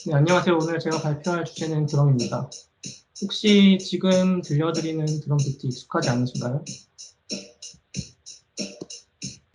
네, 안녕하세요. 오늘 제가 발표할 주제는 드럼입니다. 혹시 지금 들려드리는 드럼 비트 익숙하지 않으신가요?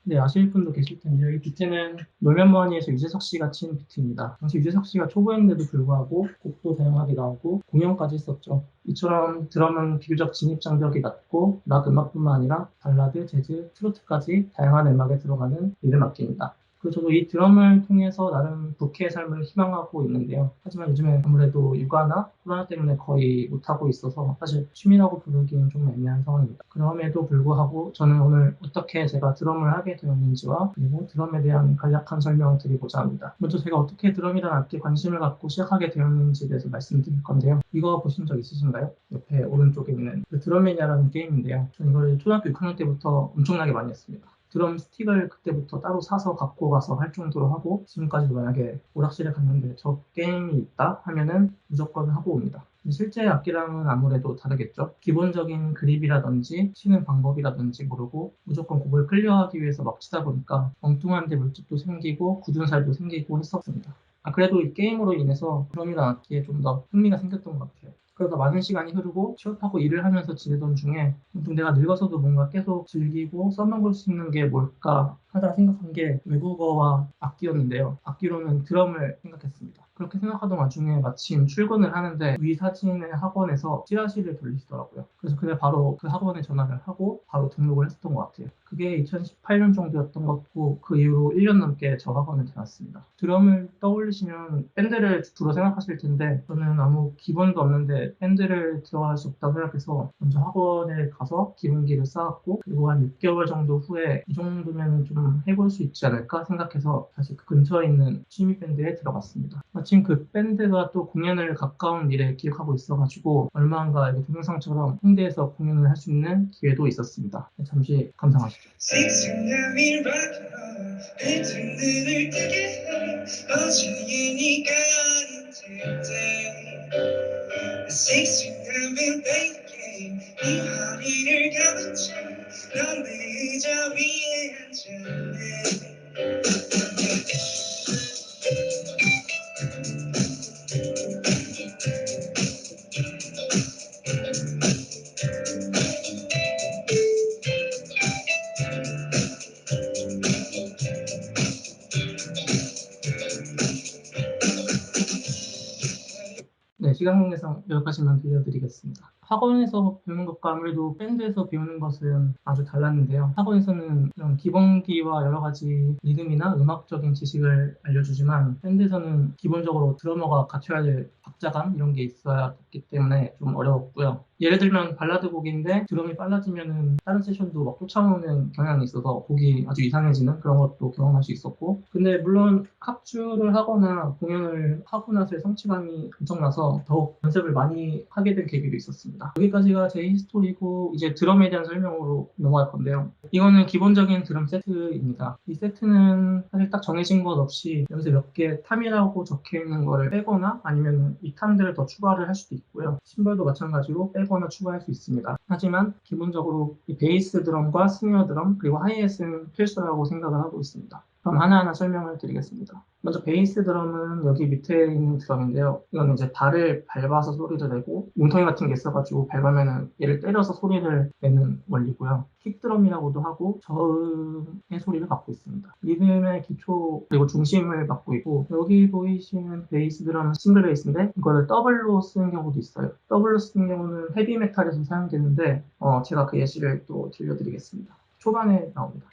네, 아실 분도 계실 텐데요. 이 비트는 놀면 뭐하니에서 유재석 씨가 친 비트입니다. 당시 유재석 씨가 초보였는데도 불구하고 곡도 다양하게 나오고 공연까지 했었죠. 이처럼 드럼은 비교적 진입 장벽이 낮고 락 음악뿐만 아니라 발라드, 재즈, 트로트까지 다양한 음악에 들어가는 리듬 악기입니다. 그리고 저도 이 드럼을 통해서 나름 부캐의 삶을 희망하고 있는데요. 하지만 요즘에 아무래도 육아나 코로나 때문에 거의 못하고 있어서 사실 취미라고 부르기는 좀 애매한 상황입니다. 그럼에도 불구하고 저는 오늘 어떻게 제가 드럼을 하게 되었는지와 그리고 드럼에 대한 간략한 설명을 드리고자 합니다. 먼저 제가 어떻게 드럼이라는 악기에 관심을 갖고 시작하게 되었는지에 대해서 말씀드릴 건데요. 이거 보신 적 있으신가요? 옆에 오른쪽에 있는 그 드럼매니아라는 게임인데요. 저는 이걸 초등학교 6학년 때부터 엄청나게 많이 했습니다. 드럼 스틱을 그때부터 따로 사서 갖고 가서 할 정도로 하고 지금까지도 만약에 오락실에 갔는데 저 게임이 있다 하면은 무조건 하고 옵니다. 실제 악기랑은 아무래도 다르겠죠. 기본적인 그립이라든지 치는 방법이라든지 모르고 무조건 곡을 클리어하기 위해서 막 치다 보니까 엉뚱한데 물집도 생기고 굳은 살도 생기고 했었습니다. 그래도 이 게임으로 인해서 드럼이라는 악기에 좀 더 흥미가 생겼던 것 같아요. 그러다 많은 시간이 흐르고 취업하고 일을 하면서 지내던 중에 내가 늙어서도 뭔가 계속 즐기고 써먹을 수 있는 게 뭘까 하다 생각한 게 외국어와 악기였는데요. 악기로는 드럼을 생각했습니다. 그렇게 생각하던 와중에 마침 출근을 하는데 위 사진의 학원에서 찌라시를 돌리시더라고요. 그래서 그날 바로 그 학원에 전화를 하고 바로 등록을 했었던 것 같아요. 그게 2018년 정도였던 것 같고 그 이후로 1년 넘게 저 학원에 다녔습니다. 드럼을 떠올리시면 밴드를 주로 생각하실 텐데 저는 아무 기본도 없는데 밴드를 들어갈 수 없다고 생각해서 먼저 학원에 가서 기본기를 쌓았고 그리고 한 6개월 정도 후에 이 정도면 좀 해볼 수 있지 않을까 생각해서 다시 그 근처에 있는 취미 밴드에 들어갔습니다. 마침 그 밴드가 또 공연을 가까운 미래에 기획하고 있어가지고 얼마 안 가 동영상처럼 홍대에서 공연을 할 수 있는 기회도 있었습니다. 잠시 감상하시죠. 네 허리를 감았죠. 넌 내 의자 위에 앉았네. 네, 시간 관계상 여기까지만 들려드리겠습니다. 학원에서 배우는 것과 아무래도 밴드에서 배우는 것은 아주 달랐는데요. 학원에서는 이런 기본기와 여러 가지 리듬이나 음악적인 지식을 알려주지만 밴드에서는 기본적으로 드러머가 갖춰야 될 박자감 이런 게 있어야 했기 때문에 좀 어려웠고요. 예를 들면 발라드 곡인데 드럼이 빨라지면은 다른 세션도 막 쫓아오는 경향이 있어서 곡이 아주 이상해지는 그런 것도 경험할 수 있었고 근데 물론 합주를 하거나 공연을 하고 나서의 성취감이 엄청나서 더욱 연습을 많이 하게 된 계기도 있었습니다. 여기까지가 제 히스토리고 이제 드럼에 대한 설명으로 넘어갈 건데요. 이거는 기본적인 드럼 세트입니다. 이 세트는 사실 딱 정해진 것 없이 여기서 몇 개 탐이라고 적혀 있는 거를 빼거나 아니면 이 탐들을 더 추가를 할 수도 있고요. 심벌도 마찬가지로 빼거나 추가할 수 있습니다. 하지만 기본적으로 이 베이스 드럼과 스네어 드럼 그리고 하이햇은 필수라고 생각을 하고 있습니다. 그럼 하나하나 설명을 드리겠습니다. 먼저 베이스 드럼은 여기 밑에 있는 드럼인데요. 이거는 이제 발을 밟아서 소리를 내고 뭉텅이 같은 게 있어가지고 밟으면 얘를 때려서 소리를 내는 원리고요. 킥 드럼이라고도 하고 저음의 소리를 갖고 있습니다. 리듬의 기초 그리고 중심을 맡고 있고 여기 보이시는 베이스 드럼은 싱글 베이스인데 이거를 더블로 쓰는 경우도 있어요. 더블로 쓰는 경우는 헤비 메탈에서 사용되는데 제가 그 예시를 또 들려드리겠습니다. 초반에 나옵니다.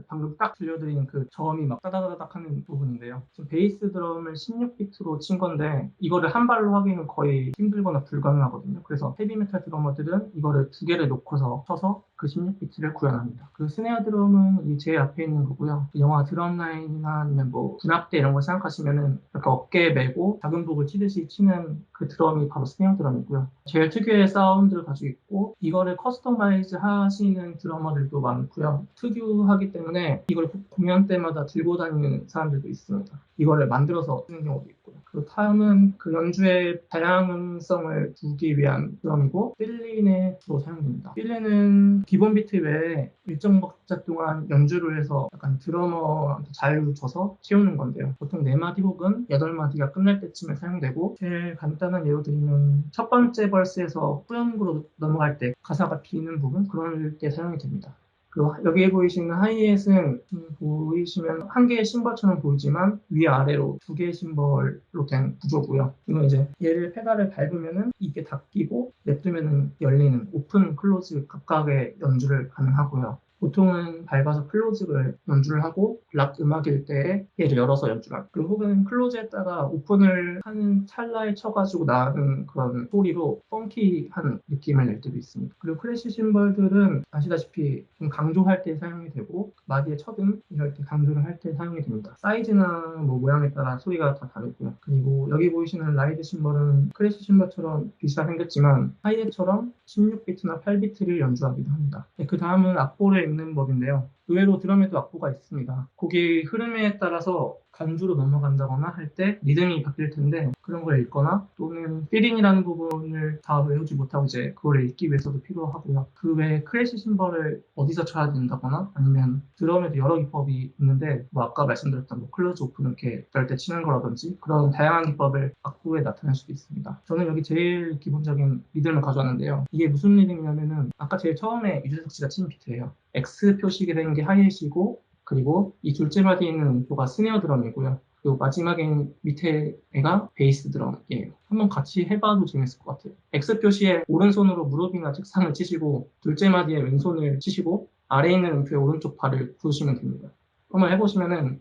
방금 딱 들려드린 그 저음이 막 따다다닥 하는 부분인데요. 지금 베이스 드럼을 16비트로 친 건데 이거를 한 발로 하기는 거의 힘들거나 불가능하거든요. 그래서 헤비메탈 드러머들은 이거를 두 개를 놓고서 쳐서 그 16비트를 구현합니다. 그 스네어 드럼은 이 제 앞에 있는 거고요. 영화 드럼라인이나 아니면 뭐 군악대 이런 걸 생각하시면은 이렇게 어깨에 메고 작은 곡을 치듯이 치는 그 드럼이 바로 스네어 드럼이고요. 제일 특유의 사운드를 가지고 있고 이거를 커스터마이즈 하시는 드러머들도 많고요. 특유하기 때문에 이걸 공연 때마다 들고 다니는 사람들도 있습니다. 이거를 만들어서 쓰는 경우도 있고요. 그리고 탐은 그 연주의 다양성을 두기 위한 드럼이고, 필린에 주로 사용됩니다. 필린은 기본 비트 외에 일정 박자 동안 연주를 해서 약간 드러머한테 자유를 줘서 채우는 건데요. 보통 4마디 혹은 8마디가 끝날 때쯤에 사용되고, 제일 간단한 예로 드리면 첫 번째 벌스에서 후렴구로 넘어갈 때 가사가 비는 부분, 그럴 때 사용이 됩니다. 그리고 여기에 보이시는 하이햇은 보이시면 한 개의 심벌처럼 보이지만 위아래로 2개의 심벌로 된 구조고요. 이건 이제 얘를 페달을 밟으면은 이게 닫히고 냅두면은 열리는 오픈, 클로즈 각각의 연주를 가능하고요. 보통은 밟아서 클로즈를 연주를 하고 락 음악일 때 얘를 열어서 연주를 하고, 그리고 혹은 클로즈에다가 오픈을 하는 찰나에 쳐가지고 나는 그런 소리로 펑키한 느낌을 낼 때도 있습니다. 그리고 클래식 심벌들은 아시다시피 좀 강조할 때 사용이 되고 마디의 첫음 이럴 때 강조를 할 때 사용이 됩니다. 사이즈나 뭐 모양에 따라 소리가 다 다르고요. 그리고 여기 보이시는 라이드 심벌은 클래식 심벌처럼 비슷하게 생겼지만 하이햇처럼 16비트나 8비트를 연주하기도 합니다. 그 다음은 악보를 읽는 법인데요. 의외로 드럼에도 악보가 있습니다. 곡의 흐름에 따라서 간주로 넘어간다거나 할 때 리듬이 바뀔 텐데 그런 걸 읽거나 또는 필링이라는 부분을 다 외우지 못하고 이제 그걸 읽기 위해서도 필요하고요. 그 외에 클래식 심벌을 어디서 쳐야 된다거나 아니면 드럼에도 여러 기법이 있는데 뭐 아까 말씀드렸던 뭐 클로즈 오픈 이렇게 열 때 치는 거라든지 그런 다양한 기법을 악보에 나타낼 수도 있습니다. 저는 여기 제일 기본적인 리듬을 가져왔는데요. 이게 무슨 리듬이냐면은 아까 제일 처음에 유재석 씨가 친 비트예요. X 표시가 된 게 하이햇이고 그리고 이 둘째 마디에 있는 음표가 스네어 드럼이고요. 그리고 마지막에 밑에 애가 베이스 드럼이에요. 한번 같이 해봐도 재밌을 것 같아요. X 표시에 오른손으로 무릎이나 책상을 치시고 둘째 마디에 왼손을 치시고 아래에 있는 음표의 오른쪽 발을 부르시면 됩니다. 한번 해보시면은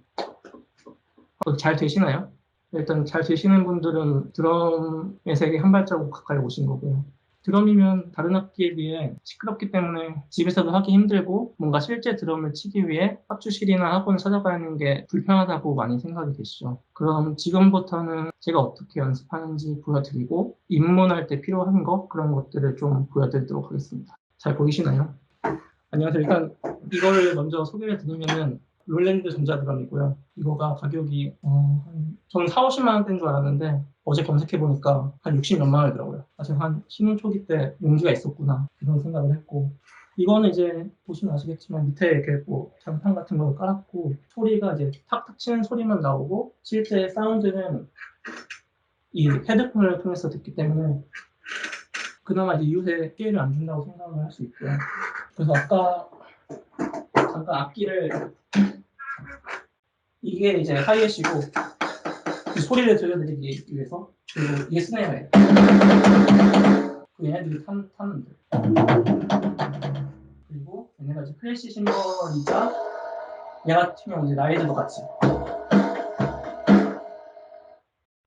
잘 되시나요? 일단 잘 되시는 분들은 드럼의 세계 한 발자국 가까이 오신 거고요. 드럼이면 다른 악기에 비해 시끄럽기 때문에 집에서도 하기 힘들고 뭔가 실제 드럼을 치기 위해 합주실이나 학원을 찾아가는 게 불편하다고 많이 생각이 되시죠. 그럼 지금부터는 제가 어떻게 연습하는지 보여드리고 입문할 때 필요한 거 그런 것들을 좀 보여드리도록 하겠습니다. 잘 보이시나요? 안녕하세요. 일단 이거를 먼저 소개를 드리면은 롤랜드 전자드럼이고요. 이거가 가격이 저는 4, 50만 원대인 줄 알았는데 어제 검색해보니까 한 60몇만 원이더라고요. 제가 한 신혼 초기 때 용기가 있었구나 그런 생각을 했고, 이거는 이제 보시면 아시겠지만 밑에 이렇게 뭐 장판 같은 걸 깔았고 소리가 이제 탁탁 치는 소리만 나오고 실제 사운드는 이 헤드폰을 통해서 듣기 때문에 그나마 이제 이웃에 피해를 안 준다고 생각을 할 수 있고요. 그래서 아까 잠깐 악기를 이게 이제 하이햇이고 이 소리를 들려드리기 위해서, 그리고 이게 스네어예요. 그 얘네들이 타는데, 그리고 얘네가 이제 클래식 심벌이자 얘 같은 경우 이제 라이드도 같이.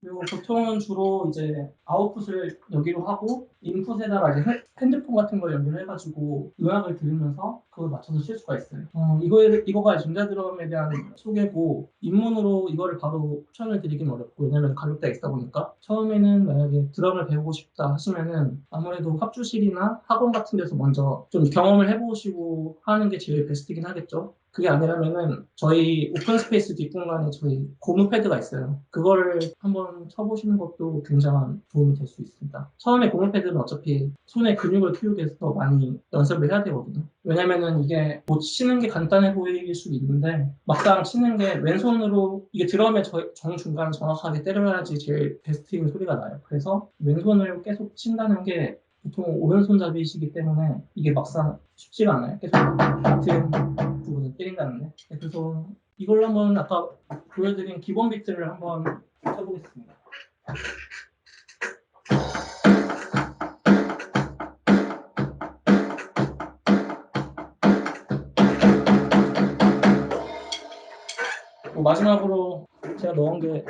그리고 보통은 주로 이제 아웃풋을 여기로 하고 인풋에다가 이제 핸드폰 같은 걸 연결해가지고 음악을 들으면서 그걸 맞춰서 칠 수가 있어요. 이거가 전자드럼에 대한 소개고 입문으로 이거를 바로 추천을 드리긴 어렵고 왜냐면 가격대가 있다 보니까 처음에는 만약에 드럼을 배우고 싶다 하시면은 아무래도 합주실이나 학원 같은 데서 먼저 좀 경험을 해보시고 하는 게 제일 베스트긴 하겠죠. 그게 아니라면은 저희 오픈 스페이스 뒷공간에 저희 고무 패드가 있어요. 그거를 한번 쳐보시는 것도 굉장한 도움이 될 수 있습니다. 처음에 고무 패드는 어차피 손의 근육을 키우기 위해서 더 많이 연습을 해야 되거든요. 왜냐면은 이게 뭐 치는 게 간단해 보일 수도 있는데 막상 치는 게 왼손으로 이게 드럼의 정중간을 정확하게 때려야지 제일 베스트인 소리가 나요. 그래서 왼손을 계속 친다는 게 보통 오른손잡이시기 때문에 이게 막상 쉽지가 않아요. 계속 같은 부분을 때린다는 게. 그래서 이걸로 한번 아까 보여드린 기본 비트를 한번 해보겠습니다. 마지막으로 제가 넣은 게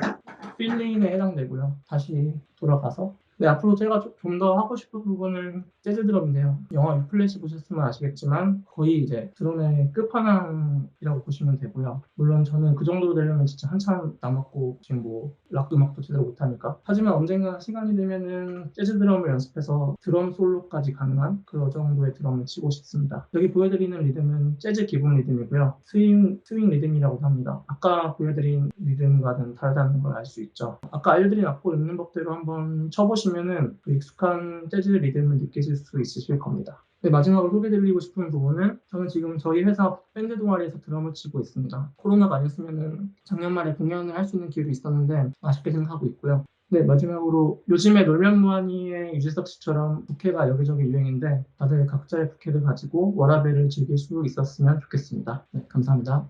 필링에 해당되고요. 다시 돌아가서 네, 앞으로 제가 좀 더 하고 싶은 부분은 재즈 드럼인데요. 영화 위플래시 보셨으면 아시겠지만 거의 이제 드럼의 끝판왕이라고 보시면 되고요. 물론 저는 그 정도로 되려면 진짜 한참 남았고 지금 뭐 락 음악도 제대로 못하니까. 하지만 언젠가 시간이 되면은 재즈 드럼을 연습해서 드럼 솔로까지 가능한 그 정도의 드럼을 치고 싶습니다. 여기 보여드리는 리듬은 재즈 기본 리듬이고요. 스윙 리듬이라고도 합니다. 아까 보여드린 리듬과는 다르다는 걸 알 수 있죠. 아까 알려드린 악보 읽는 법대로 한번 쳐보시면은 그 익숙한 재즈 리듬을 느끼실 수 있으실 겁니다. 네, 마지막으로 소개드리고 싶은 부분은 저는 지금 저희 회사 밴드 동아리에서 드럼을 치고 있습니다. 코로나가 아니었으면 작년 말에 공연을 할 수 있는 기회도 있었는데 아쉽게 생각하고 있고요. 네, 마지막으로 요즘에 놀면 뭐하니의 유재석 씨처럼 부캐가 여기저기 유행인데 다들 각자의 부캐를 가지고 워라밸을 즐길 수 있었으면 좋겠습니다. 네, 감사합니다.